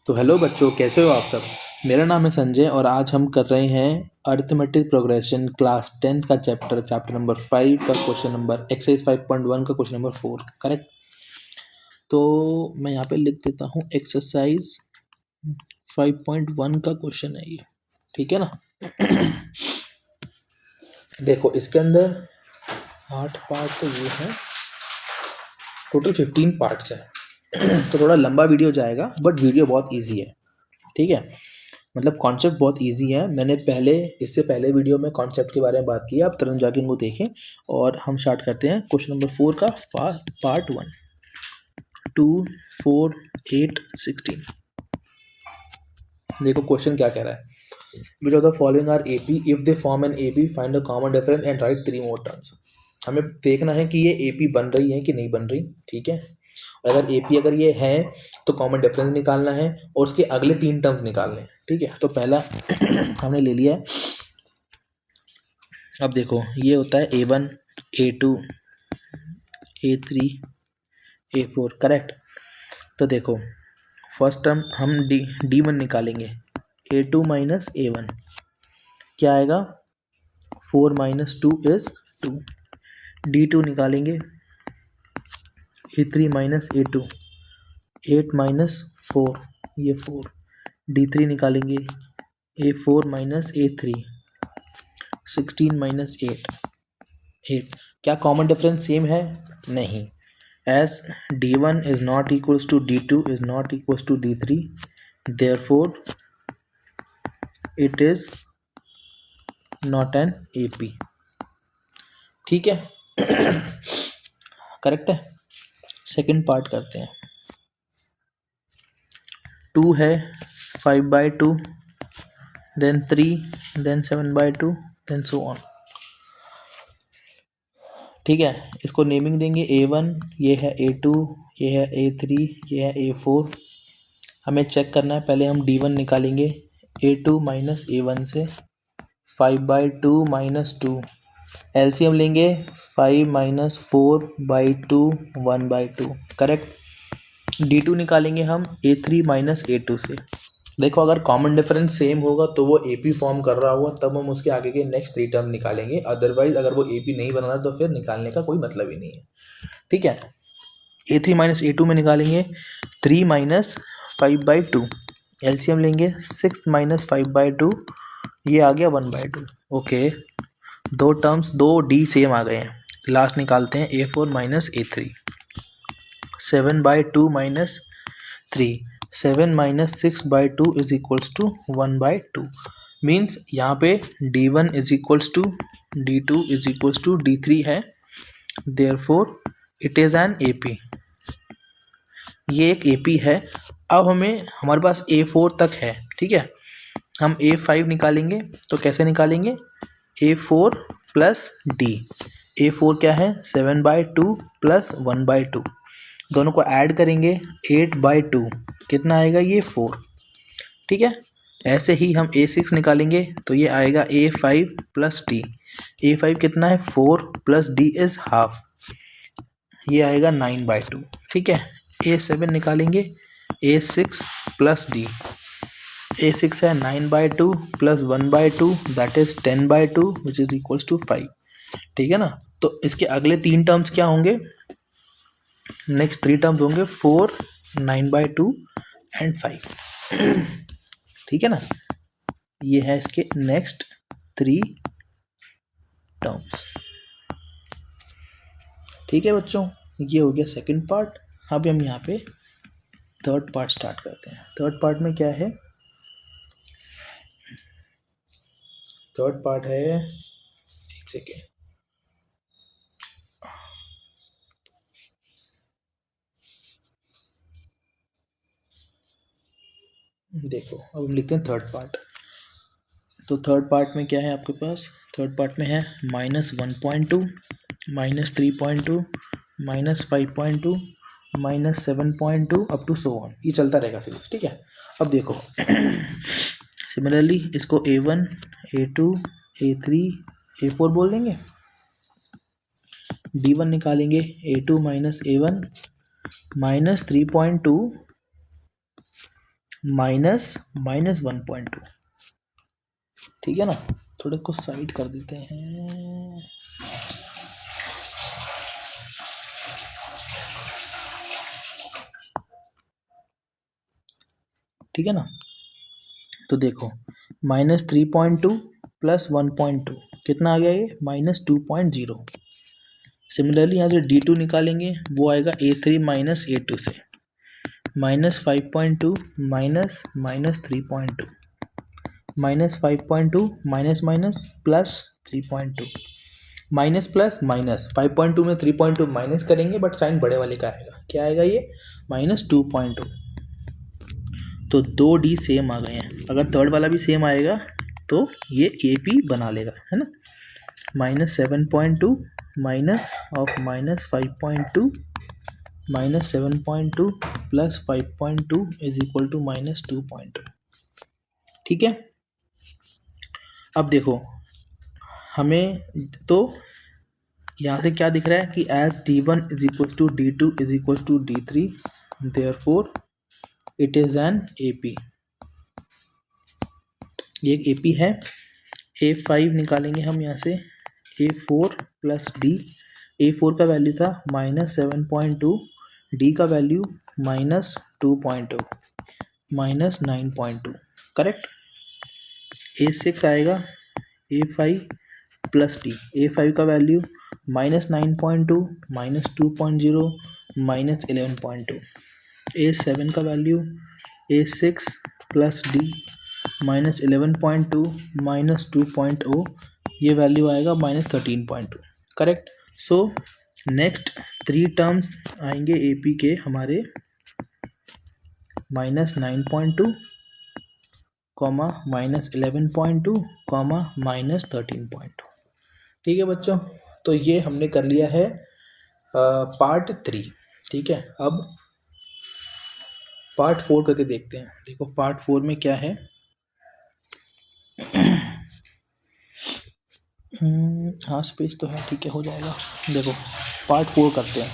तो हेलो बच्चों, कैसे हो आप सब। मेरा नाम है संजय और आज हम कर रहे हैं अरिथमेटिक प्रोग्रेशन क्लास 10th का चैप्टर नंबर 5 का क्वेश्चन नंबर एक्सरसाइज 5.1 का क्वेश्चन नंबर 4। करेक्ट। तो मैं यहाँ पे लिख देता हूँ एक्सरसाइज 5.1 का क्वेश्चन है ये। ठीक है ना। देखो इसके अंदर 8 पार्ट तो ये है, टोटल 15 पार्ट्स है। तो थोड़ा लंबा वीडियो जाएगा बट वीडियो बहुत ईजी है। ठीक है, मतलब कॉन्सेप्ट बहुत इजी है। मैंने इससे पहले वीडियो में कॉन्सेप्ट के बारे में बात की है, आप तुरंत जाके उनको देखें। और हम स्टार्ट करते हैं क्वेश्चन नंबर 4 का पार्ट 1। 2, 4, 8, 16। देखो क्वेश्चन क्या कह रहा है। Which of the following are AP, if they form an AP find the common difference and write 3 more terms. हमें देखना है कि ये एपी बन रही है कि नहीं बन रही। ठीक है, अगर ये है तो कॉमन डिफरेंस निकालना है और उसके अगले 3 टर्म्स निकालने हैं। ठीक है, तो पहला हमने ले लिया है। अब देखो ये होता है A1, A2, A3, A4। Correct. तो देखो फर्स्ट टर्म हम D1 निकालेंगे। A2 माइनस A1 क्या आएगा, 4 माइनस 2 इज 2। D2 निकालेंगे, A3 माइनस A2, 8 माइनस 4 ये 4। D3 निकालेंगे, A4 माइनस A3, 16 माइनस 8। क्या कॉमन डिफरेंस सेम है? नहीं। As D1 is not equals to D2 is not equals to D3, therefore it is not an AP। ठीक है, correct है। Second part करते हैं। 2 है, 5/2, then 3, then 7/2, then so on। ठीक है, इसको नेमिंग देंगे A1, ये है A2, ये है A3, ये है A4। हमें चेक करना है, पहले हम D1 निकालेंगे। A2 माइनस A1 से 5/2 माइनस 2, एलसीएम लेंगे 5 माइनस 4/2, 1/2। करेक्ट। D2 निकालेंगे हम A3 माइनस A2 से। देखो अगर कॉमन डिफरेंस सेम होगा तो वो AP फॉर्म कर रहा होगा, तब हम उसके आगे के नेक्स्ट 3 टर्म निकालेंगे। अदरवाइज अगर वो AP नहीं बना रहा तो फिर निकालने का कोई मतलब ही नहीं है। ठीक है, A3 माइनस A2 में निकालेंगे 3 माइनस 5/2, एलसीएम लेंगे 6 माइनस 5/2, ये आ गया 1/2। ओके, दो टर्म्स, दो D सेम आ गए हैं। लास्ट निकालते हैं A4 minus A3, 7/2 minus 3, 7 minus 6/2 is equals to 1/2। Means यहाँ पे D1 is equals to D2 is equals to D3 है। Therefore it is an AP। ये एक AP है। अब हमारे पास A4 तक है। ठीक है, हम A5 निकालेंगे तो कैसे निकालेंगे, A4 प्लस D। A4 क्या है, 7/2 प्लस 1/2, दोनों को ऐड करेंगे 8/2, कितना आएगा ये 4। ठीक है, ऐसे ही हम A6 निकालेंगे तो ये आएगा A5 प्लस D। A5 कितना है, 4 प्लस D इज हाफ, ये आएगा 9/2। ठीक है, A7 निकालेंगे, A6 प्लस D। A6 है 9/2 plus 1/2 that is 10/2 which is equals to 5। ठीक है ना। तो इसके अगले 3 टर्म्स क्या होंगे, नेक्स्ट 3 टर्म्स होंगे 4, 9/2 एंड 5। ठीक है ना, ये है इसके नेक्स्ट 3 टर्म्स। ठीक है बच्चों, ये हो गया सेकंड पार्ट। अब हम यहाँ पे थर्ड पार्ट स्टार्ट करते हैं। थर्ड पार्ट में क्या है, थर्ड पार्ट है, एक सेकेंड, देखो अब हम लिखते हैं थर्ड पार्ट। तो थर्ड पार्ट में क्या है आपके पास, थर्ड पार्ट में है -1.2, -3.2, -5.2, -7.2 अप टू सो ऑन। ये चलता रहेगा सीरीज। ठीक है, अब देखो सिमिलरली इसको A1, A2, A3, A4 बोल देंगे। D1 निकालेंगे, A2 minus A1 -3.2 minus minus 1.2। ठीक है ना, थोड़े को साइड कर देते हैं। ठीक है ना, तो देखो -3.2 प्लस 1.2 कितना आ गया, ये -2.0। सिमिलरली यहाँ से D2 निकालेंगे, वो आएगा A3 माइनस A2 से, -5.2 minus -3.2 -5.2 minus minus plus 3.2 minus plus minus 5.2 में 3.2 माइनस करेंगे बट साइन बड़े वाले का आएगा, क्या आएगा ये -2.2। तो दो डी सेम आ गए हैं, अगर थर्ड वाला भी सेम आएगा तो ये ए पी बना लेगा, है ना। -7.2 minus of -5.2 -7.2 plus 5.2 is equal to -2.2। ठीक है, अब देखो हमें तो यहाँ से क्या दिख रहा है कि as D1 is equal to D2 is equal to D3 therefore it is an AP। ये एक AP है। A5 निकालेंगे हम यहाँ से, A4 प्लस D। A4 का वैल्यू था -7.2, D का वैल्यू -2.2 -9.2, करेक्ट। A6 आएगा, A5 प्लस D। A5 का वैल्यू -9.2 -2.0 -11.2। A7 का वैल्यू A6 प्लस D -11.2 -2.0, ये वैल्यू आएगा -13.2, करेक्ट। सो नेक्स्ट 3 टर्म्स आएंगे AP के हमारे -9.2 -11.2 -13.2। ठीक है बच्चों, तो ये हमने कर लिया है पार्ट 3। ठीक है, अब पार्ट 4 करके देखते हैं। देखो पार्ट 4 में क्या है, हाँ स्पेस तो है, ठीक है हो जाएगा। देखो पार्ट 4 करते हैं।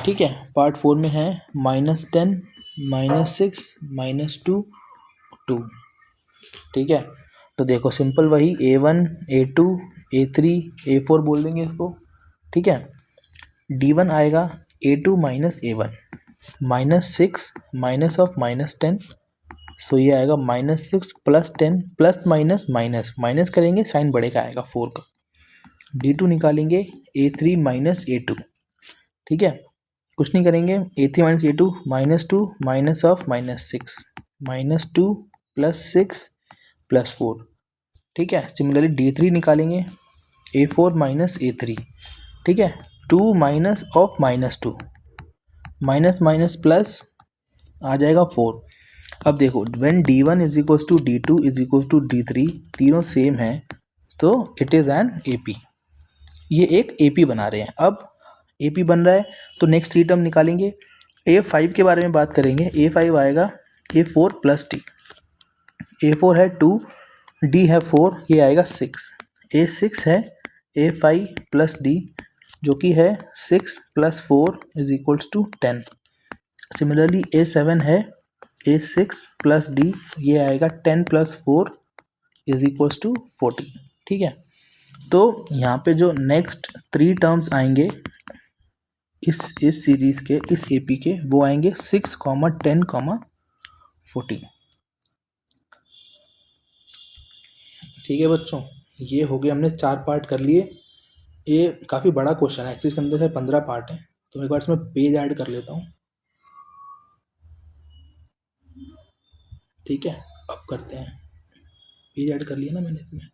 ठीक है, पार्ट 4 में है -10 -6 -2 2। ठीक है, तो देखो सिंपल वही A1 A2 A3 A4 बोल देंगे इसको। ठीक है, D1 आएगा A2 minus A1 -6 minus of -10, सो ये आएगा -6 plus 10 plus minus minus minus करेंगे साइन बड़े का आएगा 4 का। D2 निकालेंगे A3 माइनस A2। ठीक है, कुछ नहीं करेंगे, A3 minus A2 -2 minus of -6 -2 plus 6 plus 4। ठीक है, सिमिलरली D3 निकालेंगे A4 माइनस A3। ठीक है, 2 minus of -2 minus minus plus आ जाएगा 4। अब देखो when D1 is equal to D2 is equal to D3, तीनों सेम है तो इट इज़ एन AP। ये एक AP बना रहे हैं। अब AP बन रहा है तो नेक्स्ट 3 टर्म निकालेंगे। A5 के बारे में बात करेंगे, A5 आएगा A4 प्लस D। A4 है 2, D है 4, ये आएगा 6। A6 है A5 प्लस D जो कि है 6 plus 4 is equals to 10। Similarly A7 है A6 प्लस D, ये आएगा 10 प्लस 4 इज इक्वल्स टू 40। ठीक है, तो यहाँ पे जो नेक्स्ट 3 टर्म्स आएंगे इस सीरीज के, इस AP के, वो आएंगे 6, 10, 40। ठीक है बच्चों, ये हो गए, हमने 4 पार्ट कर लिए। ये काफ़ी बड़ा क्वेश्चन है एक्चुअली, इसके अंदर है 15 पार्ट है, तो एक बार इसमें पेज ऐड कर लेता हूँ। ठीक है, अब करते हैं, पेज ऐड कर लिया ना मैंने, इसमें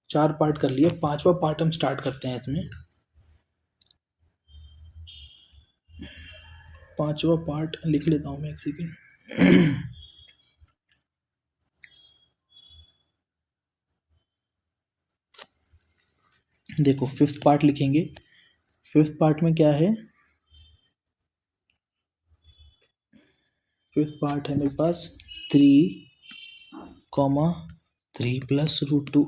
4 पार्ट कर लिए, 5वां पार्ट हम स्टार्ट करते हैं। इसमें 5वां पार्ट लिख लेता हूँ मैं, एक सेकेंड। देखो 5th पार्ट लिखेंगे। 5th पार्ट में क्या है, 5th पार्ट है मेरे पास 3, 3 प्लस √2,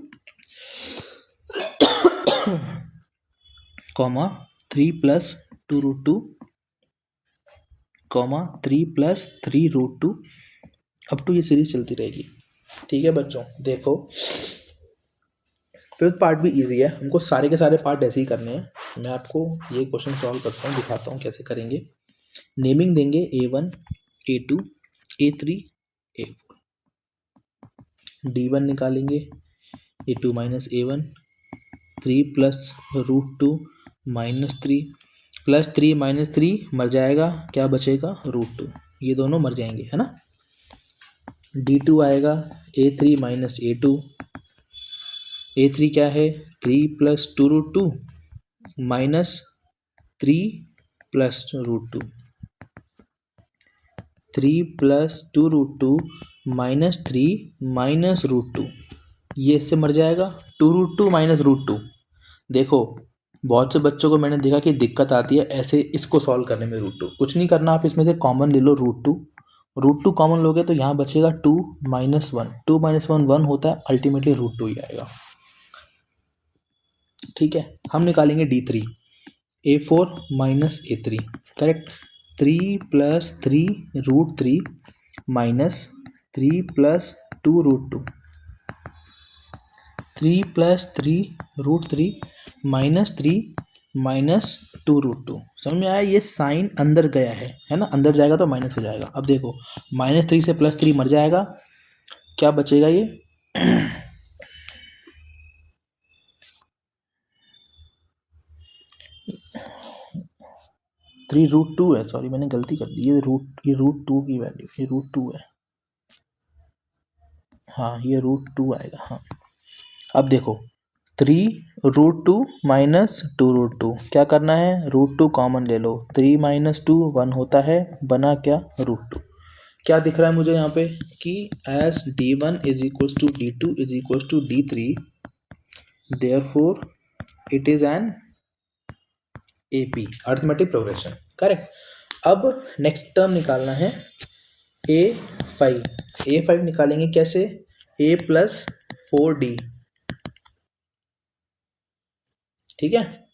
3 प्लस 2 √2, 3 प्लस 3 √2, अब तो ये सीरीज चलती रहेगी। ठीक है बच्चों, देखो फिफ्थ पार्ट भी इजी है, हमको सारे के सारे पार्ट ऐसे ही करने हैं। मैं आपको ये क्वेश्चन सॉल्व करता हूँ, दिखाता हूँ कैसे करेंगे। नेमिंग देंगे A1 A2 A3 A4, D1 निकालेंगे A2 minus A1, 3 plus √2 minus 3 plus 3 minus 3 मर जाएगा, क्या बचेगा √2, ये दोनों मर जाएंगे है ना। D2 आएगा A3 माइनस A2, A3 क्या है 3 plus 2√2 minus 3 plus √2, 3 plus 2√2 minus 3 minus √2, ये इससे मर जाएगा 2√2 माइनस √2। देखो बहुत से बच्चों को मैंने देखा कि दिक्कत आती है ऐसे इसको सॉल्व करने में। √2 कुछ नहीं करना, आप इसमें से कॉमन ले लो √2 कॉमन लोगे तो यहाँ बचेगा 2 माइनस 1, 2 माइनस 1 1 होता है, अल्टीमेटली √2 ही आएगा। ठीक है, हम निकालेंगे D3 A4 minus A3, correct. 3 plus 3 √3 minus 3 plus 2 √2, 3 plus 3 √3 minus 3 minus 2 √2। समझ में आया, ये साइन अंदर गया है ना, अंदर जाएगा तो माइनस हो जाएगा। अब देखो -3 से +3 मर जाएगा, क्या बचेगा ये 3 √2 है, सॉरी मैंने गलती कर दी, ये √2 की वैल्यू, ये √2 है, हाँ ये √2 आएगा। हाँ अब देखो 3 √2 माइनस 2 √2, क्या करना है √2 कॉमन ले लो, 3 माइनस 2 1 होता है, बना क्या √2। क्या दिख रहा है मुझे यहाँ पे कि as D1 is equals to D2 is equals to D3, therefore it is an AP, arithmetic progression, correct. अब नेक्स्ट टर्म निकालना है A5 निकालेंगे कैसे, A प्लस 4D, ठीक है,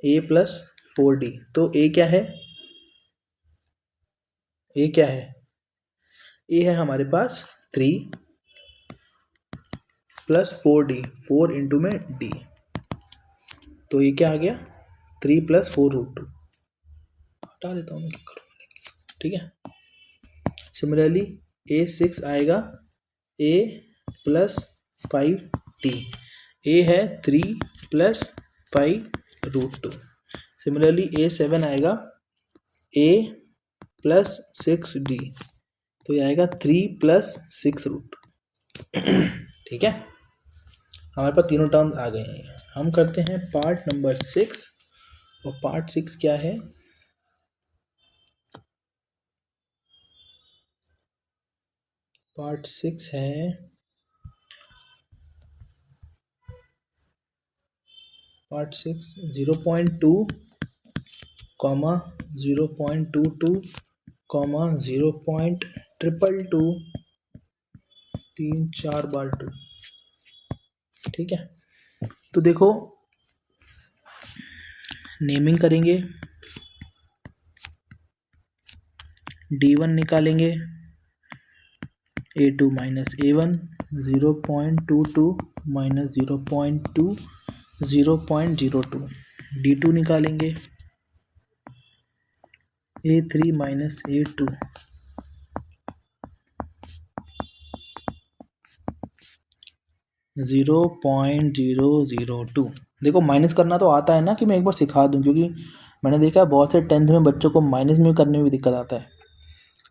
A प्लस 4D, तो A क्या है, A क्या है, A है हमारे पास 3 प्लस 4D, 4 इंटू में D, तो ये क्या आ गया 3 प्लस 4 √2, हटा देता हूँ मैं, क्या करूँगा, ठीक है। सिमिलरली A6 आएगा A प्लस 5D, A है 3 प्लस 5 √2। सिमिलरली A7 आएगा A प्लस 6D, तो ये आएगा 3 प्लस 6 √2। ठीक है, हमारे पास तीनों टर्म आ गए हैं। हम करते हैं पार्ट नंबर 6, और पार्ट 6 क्या है, पार्ट 6 है पार्ट 6 0.2 कॉमा 0.22 कॉमा 0.222 3 4 बार 2, ठीक है। तो देखो नेमिंग करेंगे, D1 निकालेंगे A2 minus A1, 0.22 minus 0.2 0.02, D2 निकालेंगे A3 माइनस A2, 0.002। देखो माइनस करना तो आता है ना, कि मैं एक बार सिखा दूं, क्योंकि मैंने देखा है बहुत से 10th में बच्चों को माइनस में करने में दिक्कत आता है।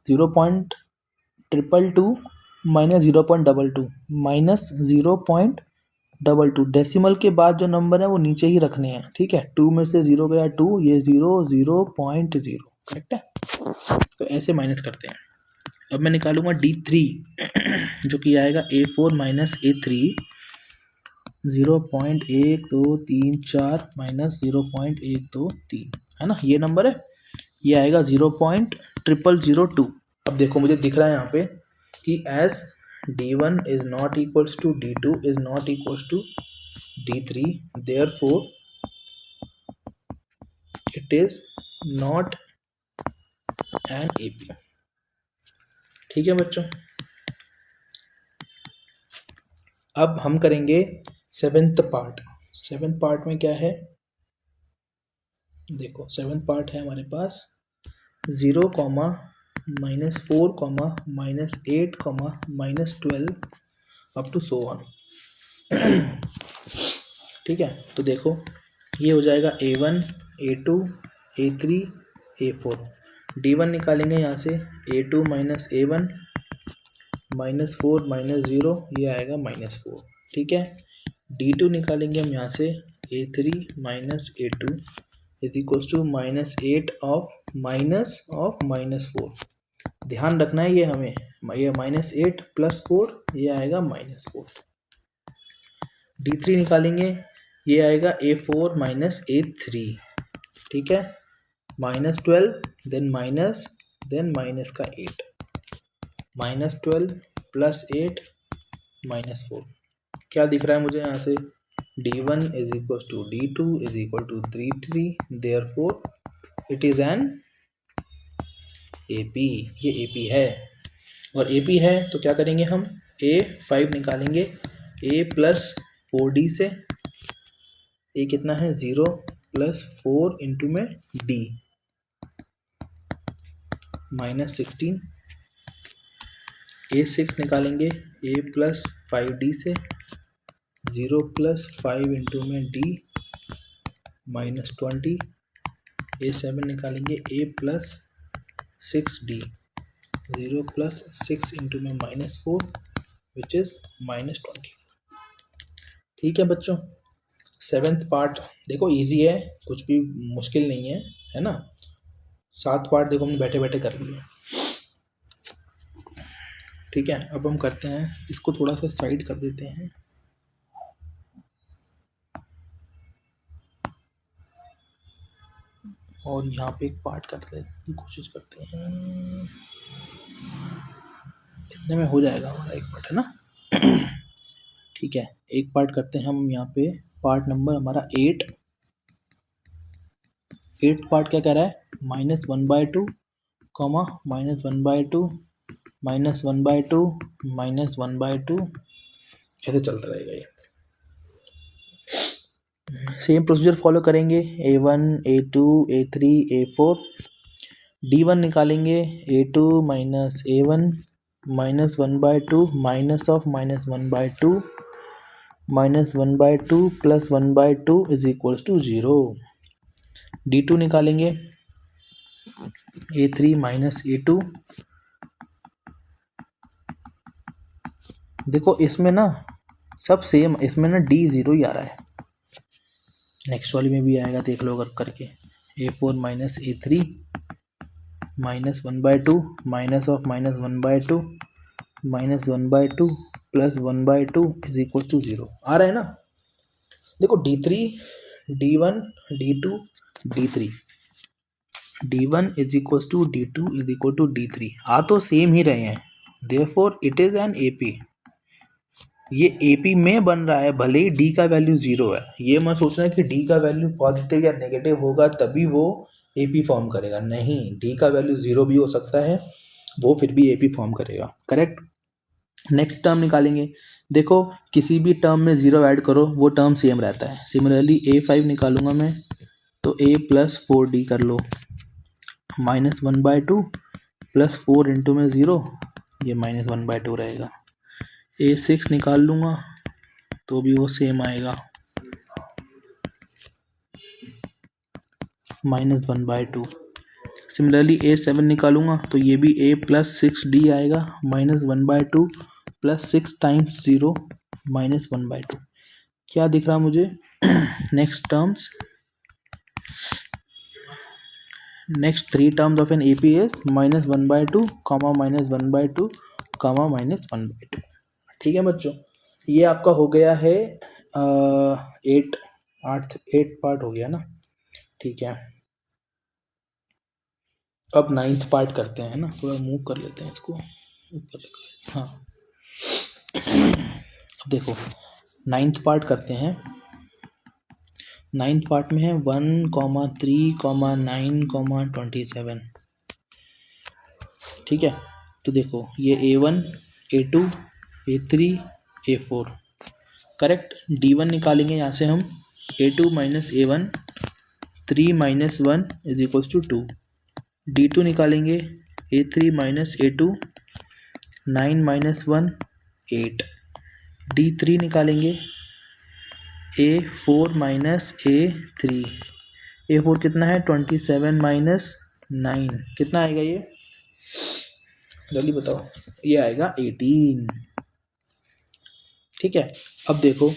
0.222 माइनस 0.22 माइनस 0.22, डेसिमल के बाद जो नंबर है वो नीचे ही रखने हैं, ठीक है। 2 में से 0 गया 2, ये 0.0, करेक्ट है। तो ऐसे माइनस करते हैं। अब मैं निकालूंगा D3 जो कि आएगा A4 माइनस A3, 0.1234 माइनस 0.123, है ना, ये नंबर है, ये आएगा 0.0002। अब देखो मुझे दिख रहा है यहाँ पे कि as D1 is not equals to D2 is not equals to D3, therefore it is not an AP, ठीक है बच्चों, अब हम करेंगे सेवेंथ पार्ट। सेवेंथ पार्ट में क्या है, देखो सेवेंथ पार्ट है हमारे पास 0, -4, -8, -12 अप टू सो ऑन। ठीक है, तो देखो ये हो जाएगा A1, A2, A3, A4। D1 निकालेंगे यहाँ से, A2 माइनस A1 -4 -0, ये आएगा -4। ठीक है, D2 निकालेंगे हम यहाँ से, A3 minus A2 is equals to -8 of -4। ध्यान रखना है ये हमें, ये -8 + 4 ये आएगा -4। D3 निकालेंगे, ये आएगा A4 माइनस A3। ठीक है, -12 देन माइनस का 8, -12 + 8 -4। क्या दिख रहा है मुझे यहाँ से, D1 is equal to D2 is equal to 3 therefore it is an AP। ये AP है, और AP है तो क्या करेंगे हम, A5 निकालेंगे, A + 4D से, A कितना है 0 + 4 इंटू में D -16। A6 निकालेंगे, A + 5D से, 0 + 5 इंटू में D -20। A7 निकालेंगे, A + 6D, 0 + 6 इंटू में -4 विच इज़ -20। ठीक है बच्चों, सेवेंथ पार्ट देखो इजी है, कुछ भी मुश्किल नहीं है ना। 7 पार्ट देखो हमने बैठे बैठे कर लिए। ठीक है, अब हम करते हैं इसको, थोड़ा सा साइड कर देते हैं। और यहाँ पे एक पार्ट करने की कोशिश करते हैं, इतने में हो जाएगा हमारा एक पार्ट, है ना। ठीक है, एक पार्ट करते हैं हम यहाँ पे, पार्ट नंबर हमारा 8। 8 पार्ट क्या कह रहा है, -1/2, -1/2, -1/2, -1/2, ऐसे चलता रहेगा ये। सेम प्रोसीजर फॉलो करेंगे, A1, A2, A3, A4। D1 निकालेंगे, A2 minus A1 -1/2 minus of -1/2 -1/2 + 1/2 is equals to 0। D2 निकालेंगे, A3 माइनस A2। देखो इसमें ना सब सेम, इसमें ना D 0 ही आ रहा है, नेक्स्ट वाली में भी आएगा, देख लो अगर करके। A4 minus A3 -1/2 minus of -1/2 -1/2 + 1/2 is equal to 0 आ रहा है ना। देखो D3, D1, D2, D3, D1 is equal to D2 is equal to D3 आ तो सेम ही रहे हैं, therefore it is an AP। ये AP में बन रहा है, भले ही D का वैल्यू 0 है। ये मत सोचना कि D का वैल्यू पॉजिटिव या नेगेटिव होगा तभी वो AP फॉर्म करेगा, नहीं, D का वैल्यू 0 भी हो सकता है, वो फिर भी AP फॉर्म करेगा। करेक्ट। नेक्स्ट टर्म निकालेंगे, देखो किसी भी टर्म में 0 ऐड करो वो टर्म सेम रहता है। सिमिलरली A5 निकालूंगा मैं, तो A + 4D कर लो, -1/2 + 4 इंटू में 0, ये -1/2 रहेगा। A6 निकाल लूँगा तो भी वो सेम आएगा, -1/2। सिमिलरली A7 निकालूंगा तो ये भी A + 6D आएगा, -1/2 + 6 टाइम्स 0 -1/2। क्या दिख रहा मुझे, next terms, next 3 terms of an AP is -1/2, -1/2, -1/2। ठीक है बच्चों, ये आपका हो गया है 8 पार्ट हो गया ना। ठीक है, अब 9th पार्ट करते हैं ना, थोड़ा मूव कर लेते हैं इसको ऊपर रखा है। हाँ देखो 9th पार्ट करते हैं। 9th पार्ट में है 1, 3, 9, 27। ठीक है, तो देखो ये A1 A2 A3 A4 correct. D1 निकालेंगे यहाँ से हम A2 minus A1 3 minus 1 is equals to 2। D2 निकालेंगे A3 minus A2 9 minus 1 8। D3 निकालेंगे A4 माइनस A3। A4 कितना है 27 माइनस 9 कितना आएगा ये जल्दी बताओ। ये आएगा 18। ठीक है। अब देखो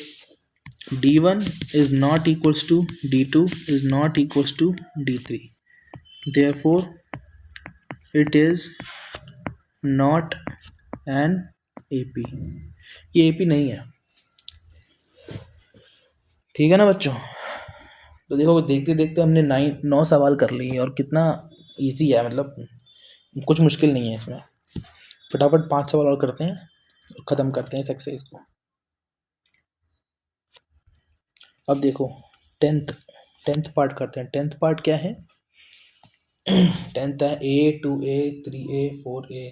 D1 is not equals to D2 is not equals to D3, therefore it is not an AP। ये AP नहीं है। ठीक है ना बच्चों। तो देखो देखते देखते हमने 9 सवाल कर लिए और कितना इजी है, मतलब कुछ मुश्किल नहीं है इसमें। फटाफट 5 सवाल और करते हैं और ख़त्म करते हैं इस एक्सरसाइज को। अब देखो टेंथ पार्ट करते हैं। टेंथ पार्ट क्या है? टेंथ है A 2A 3A 4A।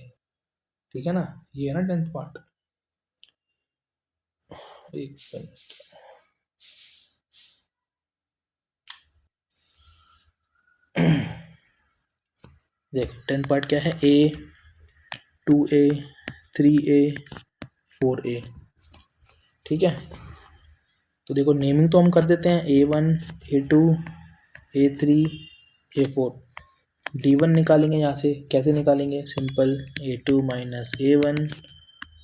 ठीक है ना, ये है ना टेंथ पार्ट। एक मिनट, देखो टेंथ पार्ट क्या है? A 2A 3A 4A। ठीक है। तो देखो नेमिंग तो हम कर देते हैं A1 A2 A3 A4। D1 निकालेंगे यहाँ से, कैसे निकालेंगे? Simple A2 minus A1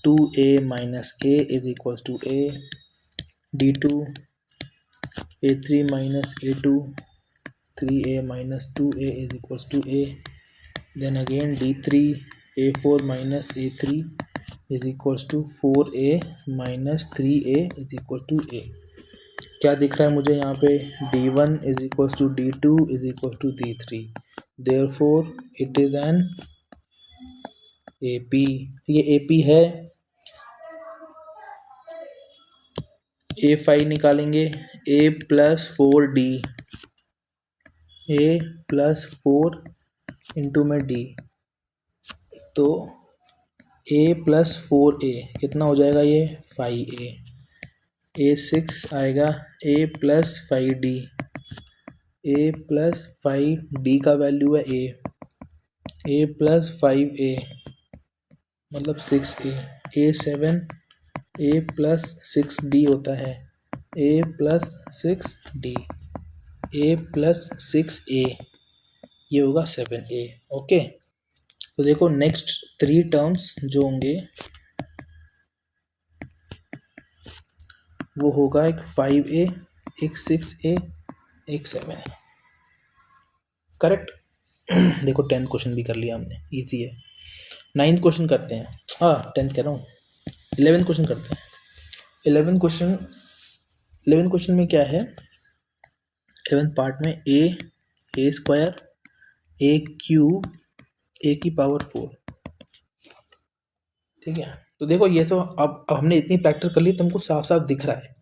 2A minus A is equals to A। D2 A3 minus A2 3A minus 2A is equals to A. Then again D3 A4 minus A3 is equals to 4A minus 3A is equal to A। क्या दिख रहा है मुझे यहाँ पे? D1 is equals to D2 is equals to D3, therefore it is an AP। ये AP है। A5 निकालेंगे A plus 4D, A plus 4 into में D, तो A प्लस 4A कितना हो जाएगा? ये 5A। A6 आएगा A plus 5D, A plus 5D का वैल्यू है A प्लस 5A मतलब 6A। A7 A plus 6D होता है, A plus 6D A plus 6A, ये होगा 7A। ओके। तो देखो नेक्स्ट 3 टर्म्स जो होंगे वो होगा एक 5A एक 6A एक 7A। करेक्ट। देखो 10th क्वेश्चन भी कर लिया हमने, इजी है। 9th क्वेश्चन करते हैं। 10th कह रहा हूँ, 11th क्वेश्चन करते हैं। 11th क्वेश्चन में क्या है? 11th पार्ट में A square A cube A की पावर 4। ठीक है। तो देखो ये तो अब हमने इतनी प्रैक्टिस कर ली तो हमको साफ साफ दिख रहा है।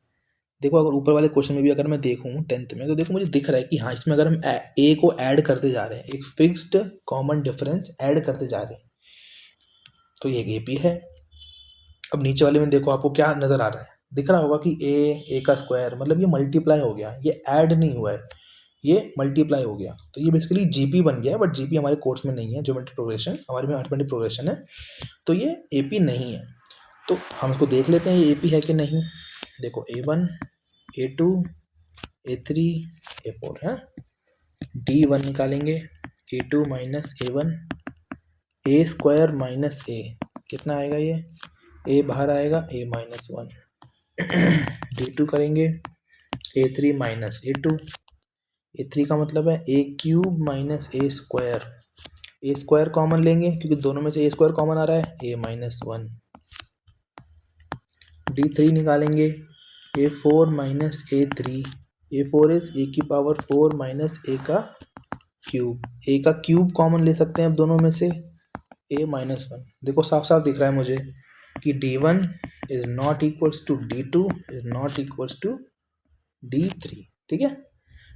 देखो अगर ऊपर वाले क्वेश्चन में भी अगर मैं देखूं 10th में, तो देखो मुझे दिख रहा है कि हाँ इसमें अगर हम A को ऐड करते जा रहे हैं, एक फिक्स्ड कॉमन डिफरेंस ऐड करते जा रहे हैं, तो ये AP है। अब नीचे वाले में देखो आपको क्या नज़र आ रहा है? दिख रहा होगा कि A का स्क्वायर, मतलब ये मल्टीप्लाई हो गया, ये ऐड नहीं हुआ है, ये मल्टीप्लाई हो गया। तो ये बेसिकली GP बन गया है, बट GP हमारे कोर्स में नहीं है, ज्योमेट्रिक प्रोग्रेशन हमारे में अरिथमेटिक प्रोग्रेशन है, तो ये AP नहीं है। तो हम इसको देख लेते हैं ये AP है कि नहीं। देखो A1 A2 A3 A4 है। D1 निकालेंगे A2 minus A1 A square minus A कितना आएगा? ये A बाहर आएगा A माइनस 1। D2 करेंगे A3 माइनस A2। A3 का मतलब है A cube minus A square. A square common लेंगे क्योंकि दोनों में से A स्क्वायर कॉमन आ रहा है, A माइनस 1। D3 निकालेंगे A4 minus A3। A4 is A की पावर 4 माइनस A का क्यूब। A का क्यूब कॉमन ले सकते हैं अब दोनों में से, A माइनस 1। देखो साफ साफ दिख रहा है मुझे कि D1 is not equals to D2 is not equals to D3। ठीक है।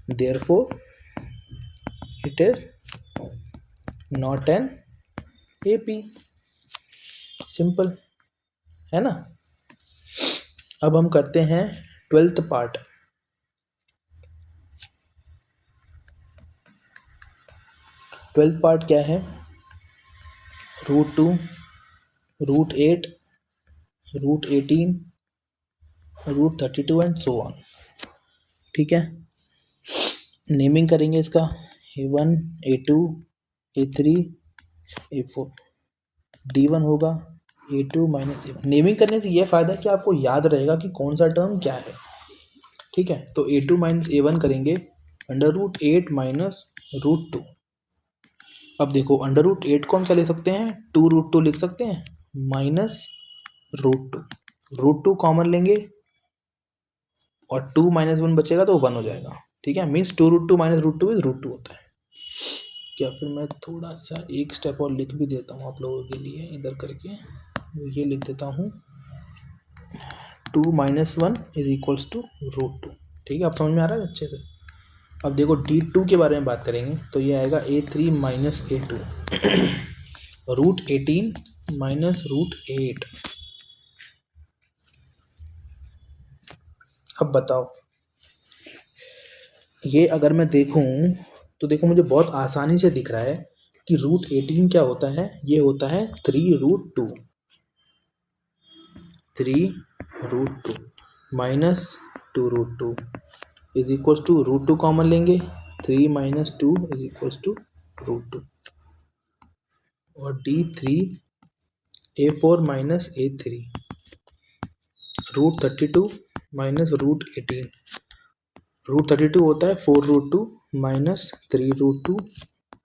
Therefore it is not an AP। Simple है ना। अब हम करते हैं 12th पार्ट। ट्वेल्थ पार्ट क्या है? √2, √8, √18, √32 एंड सो ऑन। ठीक है, नेमिंग करेंगे इसका A1, A2, A3, A4, D1 होगा A2 माइनस A1। नेमिंग करने से यह फ़ायदा है कि आपको याद रहेगा कि कौन सा टर्म क्या है। ठीक है, तो A2 माइनस A1 करेंगे √8 माइनस √2। अब देखो √8 को हम क्या लिख सकते हैं? 2√2 लिख सकते हैं माइनस √2। √2 कॉमन लेंगे और 2 माइनस 1 बचेगा तो 1 हो जाएगा। ठीक है, मीन्स 2√2 माइनस √2 इज √2 होता है। क्या फिर मैं थोड़ा सा एक स्टेप और लिख भी देता हूँ आप लोगों के लिए इधर करके, ये लिख देता हूँ 2 माइनस 1 इज इक्वल्स टू √2। ठीक है, आप समझ में आ रहा है अच्छे से। अब देखो D2 के बारे में बात करेंगे तो ये आएगा A3 माइनस A2 √18 माइनस √8। अब बताओ, ये अगर मैं देखूं तो देखो मुझे बहुत आसानी से दिख रहा है कि √18 क्या होता है? ये होता है 3√2 minus 2√2 is equals to √2 common लेंगे 3 माइनस 2 इज इक्वल्स टू √2 और D3 A4 minus A3 √32 minus √18। √32 होता है 4√2 माइनस 3√2,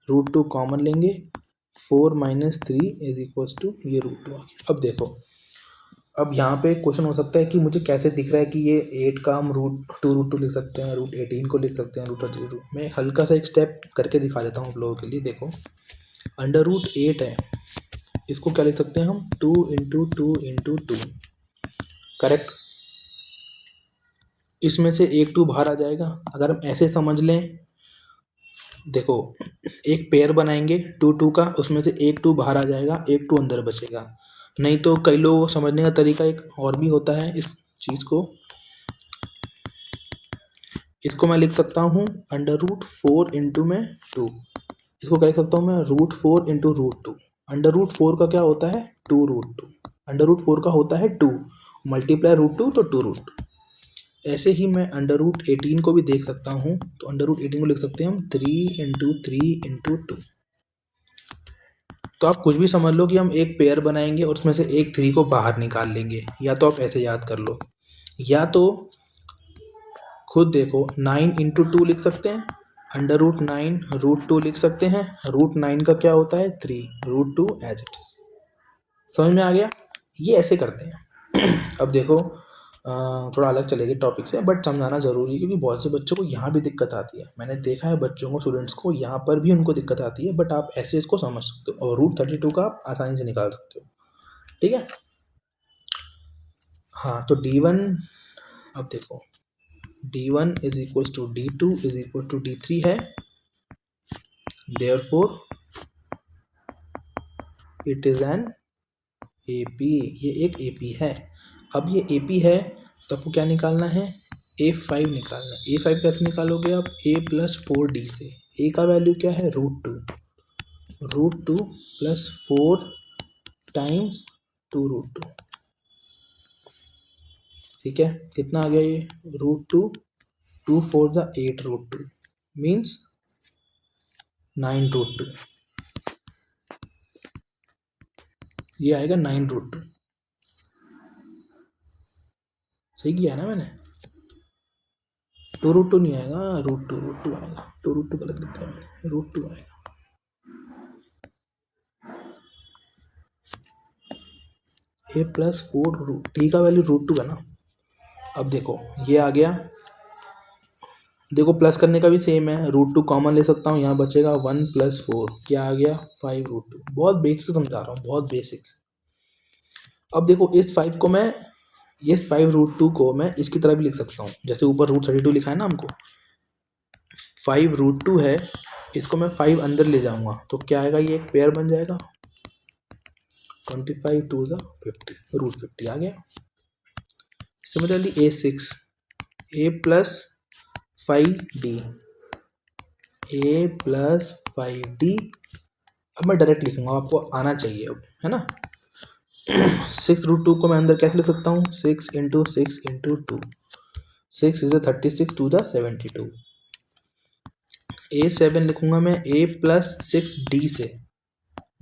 √2 कॉमन लेंगे 4 माइनस 3 इज इक्वल्स टू ये √2। अब देखो, अब यहाँ पे क्वेश्चन हो सकता है कि मुझे कैसे दिख रहा है कि ये 8 का हम √2 लिख सकते हैं, √18 को लिख सकते हैं, √32। मैं हल्का सा एक स्टेप करके दिखा देता हूँ आप लोगों के लिए। देखो √8 है, इसको क्या लिख सकते हैं हम? 2 इंटू 2 इंटू 2, करेक्ट। इसमें से एक 2 बाहर आ जाएगा। अगर हम ऐसे समझ लें, देखो एक पेयर बनाएंगे 2 2 का, उसमें से एक 2 बाहर आ जाएगा, एक 2 अंदर बचेगा। नहीं तो कई लोगों को समझने का तरीका एक और भी होता है इस चीज़ को। इसको मैं लिख सकता हूँ √4 इंटू में 2। इसको क्या लिख सकता हूँ मैं? √4 इंटू √2। √4 का क्या होता है? 2√2। √4 का होता है 2 मल्टीप्लाई √2 तो 2√2। ऐसे ही मैं √18 को भी देख सकता हूँ, तो √18 को लिख सकते हैं हम 3 इंटू 3 इंटू 2। तो आप कुछ भी समझ लो कि हम एक पेयर बनाएंगे और उसमें से एक 3 को बाहर निकाल लेंगे। या तो आप ऐसे याद कर लो, या तो खुद देखो 9 इंटू 2 लिख सकते हैं, √9 √2 लिख सकते हैं। √9 का क्या होता है? 3, √2 एज इट इज। समझ में आ गया? ये ऐसे करते हैं। अब देखो थोड़ा अलग चलेगी टॉपिक से, बट समझाना ज़रूरी है क्योंकि बहुत से बच्चों को यहाँ भी दिक्कत आती है। मैंने देखा है बच्चों को, स्टूडेंट्स को यहाँ पर भी उनको दिक्कत आती है, बट आप ऐसे इसको समझ सकते हो और √32 का आप आसानी से निकाल सकते हो। ठीक है, हाँ। तो D1, अब देखो D1 is equals to D2 is equal to D3 है, therefore it is an AP। ये एक AP है। अब ये AP है तो आपको क्या निकालना है? A5 निकालना है। A5 कैसे निकालोगे आप? A प्लस 4D से। A का वैल्यू क्या है? √2 प्लस 4 टाइम्स 2√2। ठीक है, कितना आ गया ये? √2, 2 4 ज़ा 8 √2 मीन्स 9 √2। ये आएगा 9 √2। सही किया है ना मैंने? 2√2 नहीं आएगा, √2 आएगा। 2√2 गलत लिखा है मैंने, √2 आएगा। A प्लस 4 T का वैल्यू √2 है ना। अब देखो ये आ गया, देखो प्लस करने का भी सेम है, √2 कॉमन ले सकता हूँ, यहाँ बचेगा 1 प्लस 4, क्या आ गया? 5 √2। बहुत बेसिक से समझा रहा हूँ, बहुत बेसिक से। अब देखो इस 5 को मैं, ये 5 √2 को मैं इसकी तरह भी लिख सकता हूँ, जैसे ऊपर √32 लिखा है ना हमको, 5 √2 है, इसको मैं 5 अंदर ले जाऊंगा तो क्या आएगा? ये एक पेयर बन जाएगा। 25 टू द 50, रूट 50 आ गया। Similarly A6, a plus 5d, a plus 5d। अब मैं डायरेक्ट लिखूंगा, आपको आना चाहिए अब, है ना। 6√2 को मैं अंदर कैसे लिख सकता हूँ, 6 into 6 into 2, 6 is 36 to the 72। A7 लिखूंगा मैं a प्लस 6d से,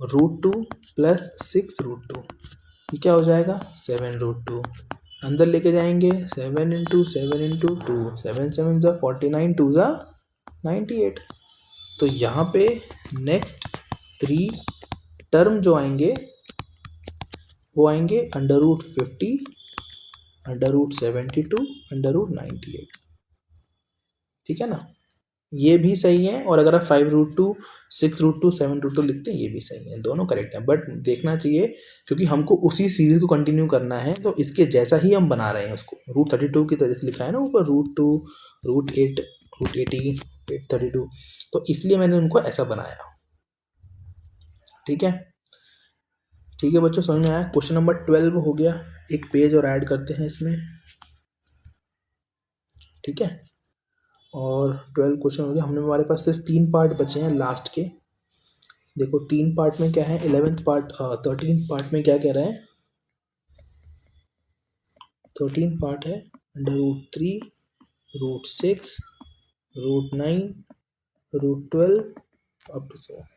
√2 प्लस 6√2, ये क्या हो जाएगा 7√2। अंदर लेके जाएंगे 7 इंटू 7 इंटू 2, 7 7 ज़ा 49 2 ज़ा 98। तो यहाँ पे नेक्स्ट 3 टर्म जो आएंगे वो आएंगे √50, √72, √98। ठीक है ना, ये भी सही है। और अगर आप 5√2, 6√2, 7√2 लिखते हैं, ये भी सही है, दोनों करेक्ट है। बट देखना चाहिए क्योंकि हमको उसी सीरीज को कंटिन्यू करना है, तो इसके जैसा ही हम बना रहे हैं उसको। √32 की तरह से लिखा है ना ऊपर, √2, √8, √80, 832, तो इसलिए मैंने उनको ऐसा बनाया। ठीक है, ठीक है बच्चों, समझ में आया। क्वेश्चन नंबर 12 हो गया। एक पेज और ऐड करते हैं इसमें। ठीक है, और 12 क्वेश्चन हो गया। हमने, हमारे पास सिर्फ 3 पार्ट बचे हैं लास्ट के। देखो 3 पार्ट में क्या है, 11th पार्ट, 13 पार्ट में क्या कह रहा है, 13 पार्ट है √3, √6, √9, √12 अप टू 7।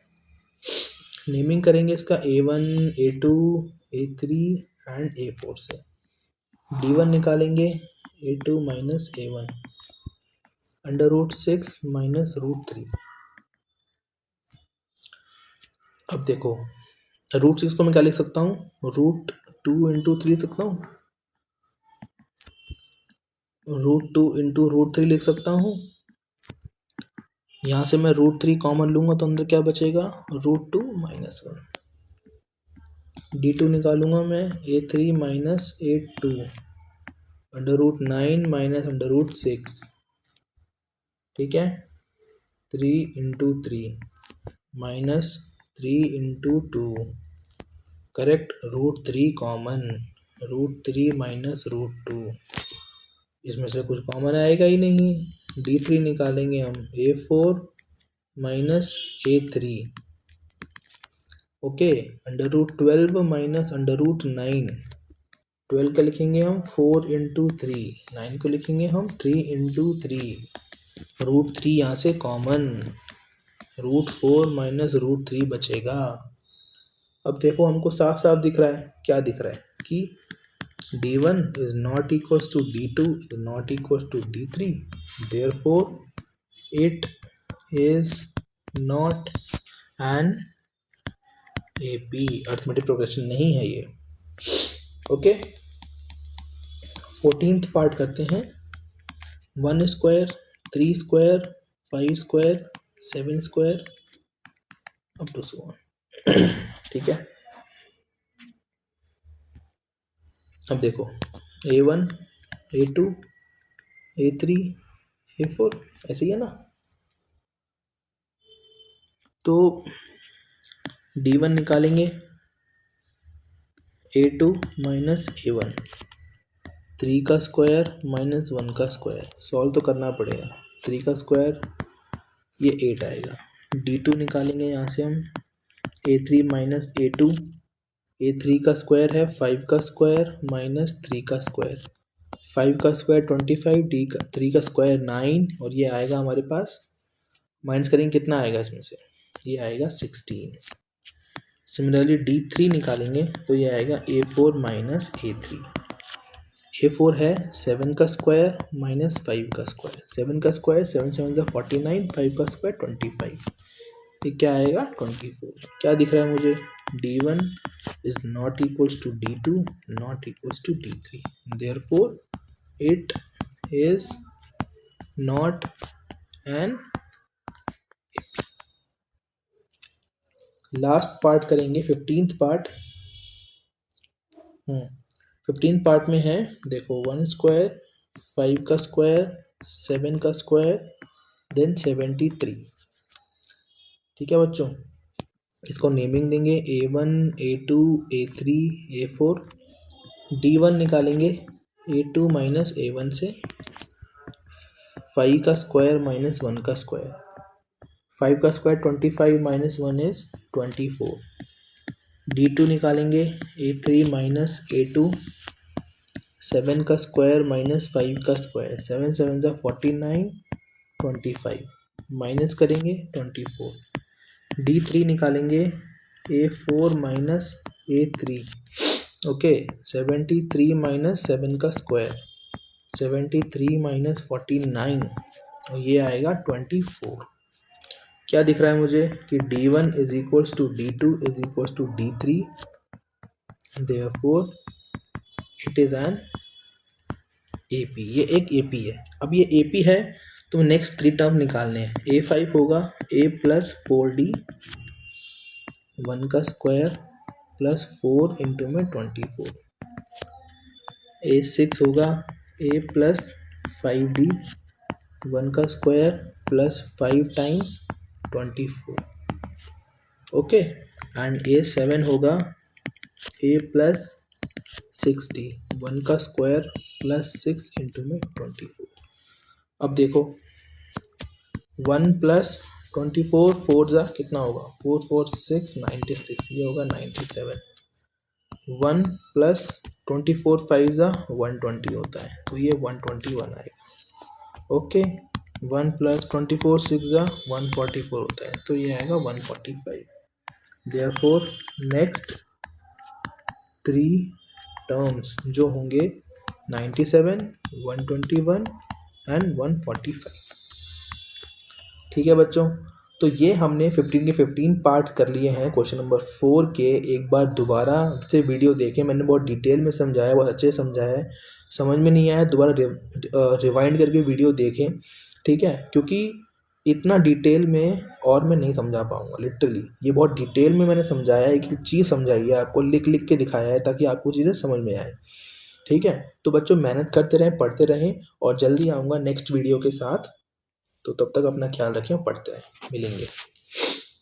नेमिंग करेंगे इसका A1, A2, A3 and A4 से। D1 निकालेंगे A2 माइनस A1, √6 माइनस √3। अब देखो √6 को मैं क्या लिख सकता हूँ, √2 इंटू 3 लिख सकता हूँ, √2 इंटू √3 लिख सकता हूँ। यहाँ से मैं √3 कॉमन लूँगा तो अंदर क्या बचेगा, √2 माइनस 1। D2 निकालूंगा मैं, A3 माइनस A2, √9 माइनस √6। ठीक है, 3 into 3 minus 3 into 2, correct, √3 common, √3 minus √2, इसमें से कुछ कॉमन आएगा ही नहीं। D3 निकालेंगे हम, A4 minus A3, okay, √12 minus √9, 12 का लिखेंगे हम 4 इंटू 3, 9 को लिखेंगे हम 3 इंटू 3, √3 यहाँ से कॉमन, √4 माइनस √3 बचेगा। अब देखो हमको साफ साफ दिख रहा है, क्या दिख रहा है कि D1 is not equals to D2 is not equals to D3, therefore it is not an AP, arithmetic progression नहीं है ये। ओके, 14th पार्ट करते हैं। 1 square, 3 square, 5 square, 7 square up to so on. ठीक है, अब देखो A1, A2, A3, A4 ऐसे ही है ना। तो D1 निकालेंगे, A2 माइनस A1, 3 का स्क्वायर माइनस 1 का स्क्वायर, सॉल्व तो करना पड़ेगा। 3 का स्क्वायर ये 8 आएगा। D2 निकालेंगे यहाँ से हम, A3 माइनस A2, A3 का स्क्वायर है 5 का स्क्वायर माइनस 3 का स्क्वायर, 5 का स्क्वायर 25, डी का 3 का स्क्वायर 9, और ये आएगा हमारे पास, माइनस करेंगे कितना आएगा इसमें से, ये आएगा 16। सिमिलरली D3 निकालेंगे तो ये आएगा A4 माइनस A3। A4 है 7 का स्क्वायर माइनस 5 का स्क्वायर, 7 का स्क्वायर 7 7 ज़ा 49, 5 का स्क्वायर 25, ये क्या आएगा 24। क्या दिख रहा है मुझे, D1 is not equals to D2 not equals to D3, therefore it is not an। Last part करेंगे 15th पार्ट। 15th पार्ट में है, देखो 1 स्क्वायर, 5 का स्क्वायर, 7 का स्क्वायर, देन 73। ठीक है बच्चों, इसको नेमिंग देंगे A1, A2, A3, A4। D1 निकालेंगे A2 माइनस A1 से, 5 का स्क्वायर माइनस 1 का स्क्वायर, 5 का स्क्वायर 25 माइनस 1 इज 24। D2 निकालेंगे A3 माइनस A2, 7 का स्क्वायर माइनस 5 का स्क्वायर, 7 7 जा 49, 25 माइनस करेंगे 24। D3 निकालेंगे A4 minus A3, okay, 73 minus 7 का स्क्वायर, 73 माइनस 49, और ये आएगा 24। क्या दिख रहा है मुझे कि D1 is equals to D2 is equals to D3, therefore it is an AP। ये एक AP है। अब ये AP है तो नेक्स्ट 3 टर्म निकालने हैं। A5 होगा A प्लस 4D, 1 का स्क्वायर प्लस 4 इंटू में 24। A6 होगा A प्लस 5D, 1 का square plus 5 times 24, okay. And A7 होगा A प्लस 6D, 1 का स्क्वायर प्लस 6 इंटू में 24। अब देखो 1 प्लस 24, 4 जा कितना होगा, 4 4 6, 96, ये होगा 97। 1 प्लस 24 5 जा 120 होता है, तो ये 121 आएगा, ओके। 1 प्लस 24 6 जा 144 होता है, तो ये आएगा 145। देयरफॉर नेक्स्ट 3 टर्म्स जो होंगे 97, 121 एंड 145। ठीक है बच्चों, तो ये हमने 15 के 15 पार्ट्स कर लिए हैं क्वेश्चन नंबर 4 के। एक बार दोबारा से वीडियो देखें, मैंने बहुत डिटेल में समझाया, बहुत अच्छे से समझाया है। समझ में नहीं आया दोबारा रिवाइंड करके वीडियो देखें, ठीक है, क्योंकि इतना डिटेल में और मैं नहीं समझा पाऊँगा। लिटरली ये बहुत डिटेल में मैंने समझाया है, एक चीज़ समझाई है आपको, लिख लिख के दिखाया है ताकि आपको चीज़ें समझ में आए, ठीक है। तो बच्चों मेहनत करते रहें, पढ़ते रहें, और जल्दी आऊँगा नेक्स्ट वीडियो के साथ। तो तब तक अपना ख्याल रखें और पढ़ते रहें, मिलेंगे।